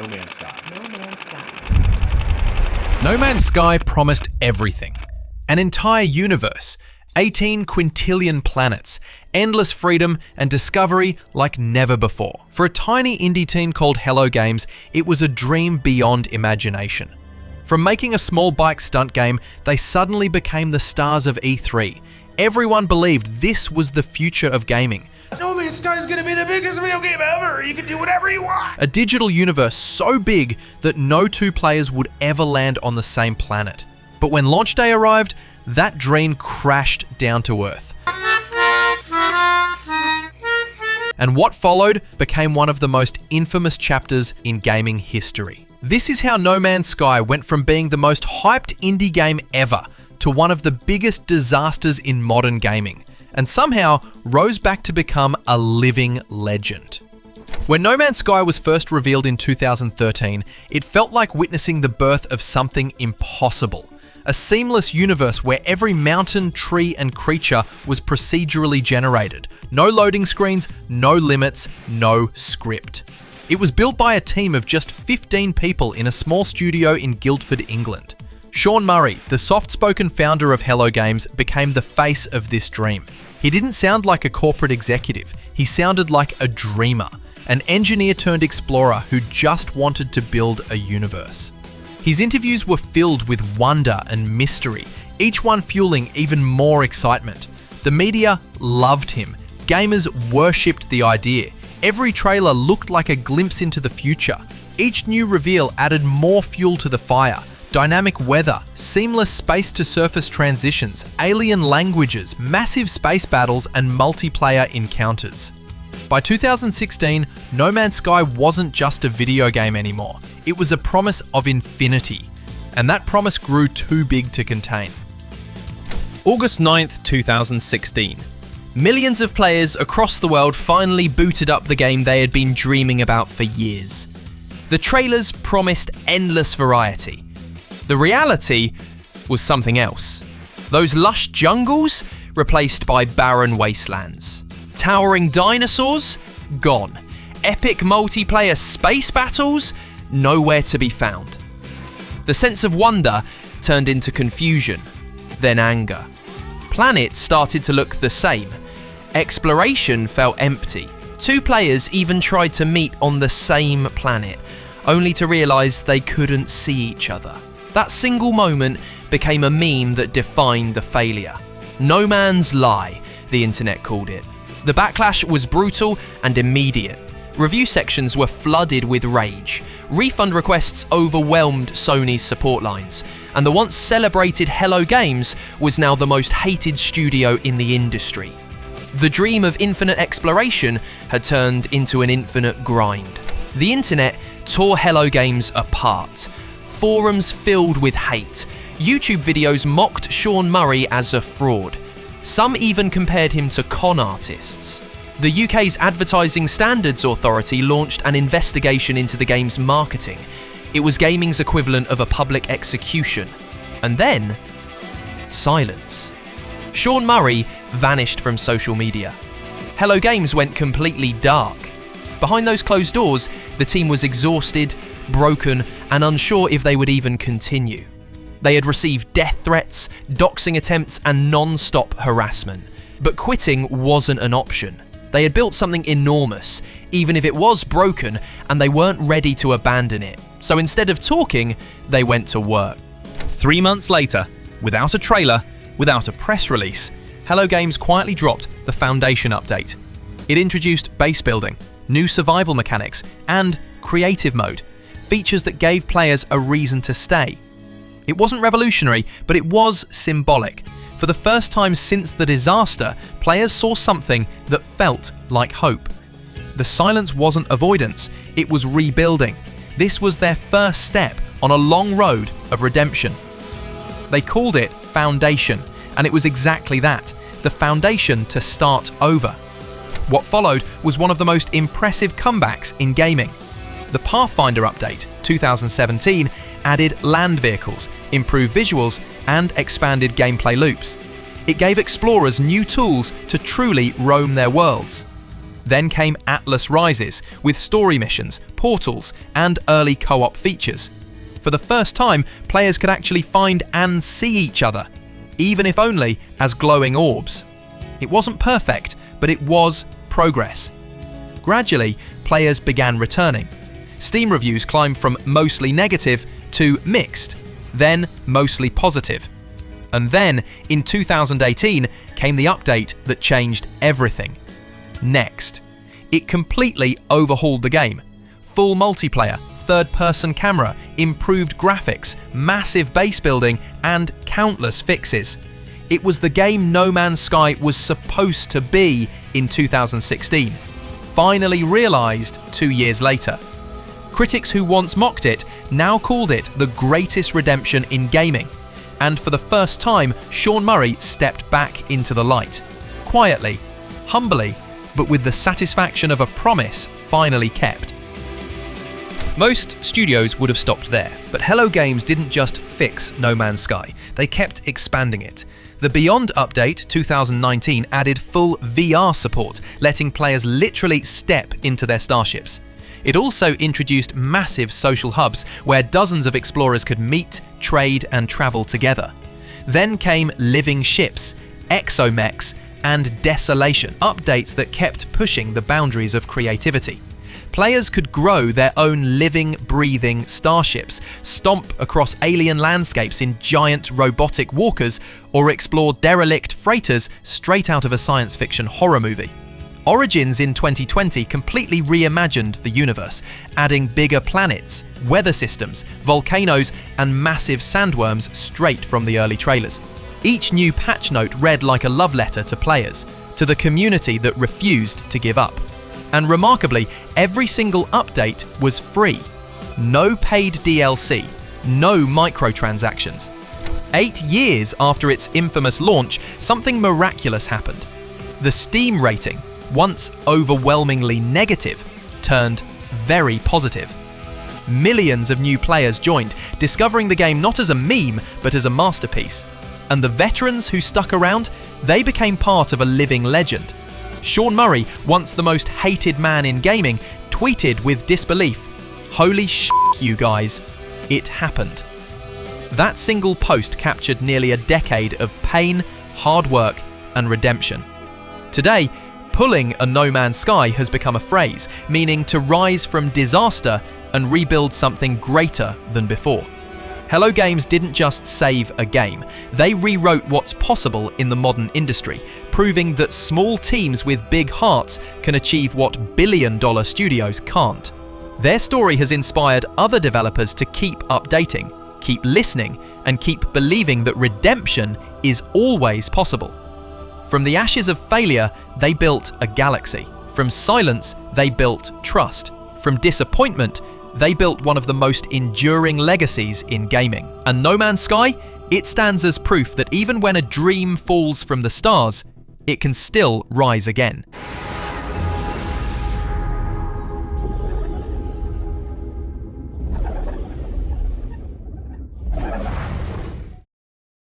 No Man's Sky. No Man's Sky. No Man's Sky promised everything. An entire universe, 18 quintillion planets, endless freedom and discovery like never before. For a tiny indie team called Hello Games, it was a dream beyond imagination. From making a small bike stunt game, they suddenly became the stars of E3. Everyone believed this was the future of gaming. No Man's Sky is gonna be the biggest video game ever! You can do whatever you want! A digital universe so big that no two players would ever land on the same planet. But when launch day arrived, that dream crashed down to earth. And what followed became one of the most infamous chapters in gaming history. This is how No Man's Sky went from being the most hyped indie game ever to one of the biggest disasters in modern gaming, and somehow rose back to become a living legend. When No Man's Sky was first revealed in 2013, it felt like witnessing the birth of something impossible. A seamless universe where every mountain, tree, and creature was procedurally generated. No loading screens, no limits, no script. It was built by a team of just 15 people in a small studio in Guildford, England. Sean Murray, the soft-spoken founder of Hello Games, became the face of this dream. He didn't sound like a corporate executive, he sounded like a dreamer, an engineer turned explorer who just wanted to build a universe. His interviews were filled with wonder and mystery, each one fueling even more excitement. The media loved him, gamers worshipped the idea. Every trailer looked like a glimpse into the future. Each new reveal added more fuel to the fire. Dynamic weather, seamless space-to-surface transitions, alien languages, massive space battles, and multiplayer encounters. By 2016, No Man's Sky wasn't just a video game anymore. It was a promise of infinity, and that promise grew too big to contain. August 9th, 2016. Millions of players across the world finally booted up the game they had been dreaming about for years. The trailers promised endless variety. The reality was something else. Those lush jungles replaced by barren wastelands. Towering dinosaurs? Gone. Epic multiplayer space battles? Nowhere to be found. The sense of wonder turned into confusion, then anger. Planets started to look the same. Exploration felt empty. Two players even tried to meet on the same planet, only to realise they couldn't see each other. That single moment became a meme that defined the failure. No man's lie, the internet called it. The backlash was brutal and immediate. Review sections were flooded with rage. Refund requests overwhelmed Sony's support lines. And the once celebrated Hello Games was now the most hated studio in the industry. The dream of infinite exploration had turned into an infinite grind. The internet tore Hello Games apart. Forums filled with hate. YouTube videos mocked Sean Murray as a fraud. Some even compared him to con artists. The UK's Advertising Standards Authority launched an investigation into the game's marketing. It was gaming's equivalent of a public execution. And then, silence. Sean Murray vanished from social media. Hello Games went completely dark. Behind those closed doors, the team was exhausted, broken, and unsure if they would even continue. They had received death threats, doxing attempts, and non-stop harassment. But quitting wasn't an option. They had built something enormous, even if it was broken, and they weren't ready to abandon it. So instead of talking, they went to work. 3 months later, without a trailer, without a press release, Hello Games quietly dropped the Foundation update. It introduced base building, new survival mechanics, and creative mode, features that gave players a reason to stay. It wasn't revolutionary, but it was symbolic. For the first time since the disaster, players saw something that felt like hope. The silence wasn't avoidance, it was rebuilding. This was their first step on a long road of redemption. They called it Foundation, and it was exactly that, the foundation to start over. What followed was one of the most impressive comebacks in gaming. The Pathfinder update, 2017, added land vehicles, improved visuals, and expanded gameplay loops. It gave explorers new tools to truly roam their worlds. Then came Atlas Rises, with story missions, portals, and early co-op features. For the first time, players could actually find and see each other, even if only as glowing orbs. It wasn't perfect, but it was progress. Gradually, players began returning. Steam reviews climbed from mostly negative to mixed, then mostly positive. And then, in 2018, came the update that changed everything. Next. It completely overhauled the game. Full multiplayer, third-person camera, improved graphics, massive base building, and countless fixes. It was the game No Man's Sky was supposed to be in 2016, finally realised 2 years later. Critics who once mocked it now called it the greatest redemption in gaming, and for the first time, Sean Murray stepped back into the light. Quietly, humbly, but with the satisfaction of a promise finally kept. Most studios would have stopped there, but Hello Games didn't just fix No Man's Sky, they kept expanding it. The Beyond update 2019 added full VR support, letting players literally step into their starships. It also introduced massive social hubs where dozens of explorers could meet, trade, and travel together. Then came living ships, exomechs, and desolation, updates that kept pushing the boundaries of creativity. Players could grow their own living, breathing starships, stomp across alien landscapes in giant robotic walkers, or explore derelict freighters straight out of a science fiction horror movie. Origins in 2020 completely reimagined the universe, adding bigger planets, weather systems, volcanoes, and massive sandworms straight from the early trailers. Each new patch note read like a love letter to players, to the community that refused to give up. And remarkably, every single update was free. No paid DLC, no microtransactions. 8 years after its infamous launch, something miraculous happened. The Steam rating, once overwhelmingly negative, turned very positive. Millions of new players joined, discovering the game not as a meme, but as a masterpiece. And the veterans who stuck around, they became part of a living legend. Sean Murray, once the most hated man in gaming, tweeted with disbelief, "Holy shit, you guys, it happened." That single post captured nearly a decade of pain, hard work, and redemption. Today, pulling a No Man's Sky has become a phrase, meaning to rise from disaster and rebuild something greater than before. Hello Games didn't just save a game, they rewrote what's possible in the modern industry, proving that small teams with big hearts can achieve what billion-dollar studios can't. Their story has inspired other developers to keep updating, keep listening, and keep believing that redemption is always possible. From the ashes of failure, they built a galaxy. From silence, they built trust. From disappointment, they built one of the most enduring legacies in gaming. And No Man's Sky, it stands as proof that even when a dream falls from the stars, it can still rise again.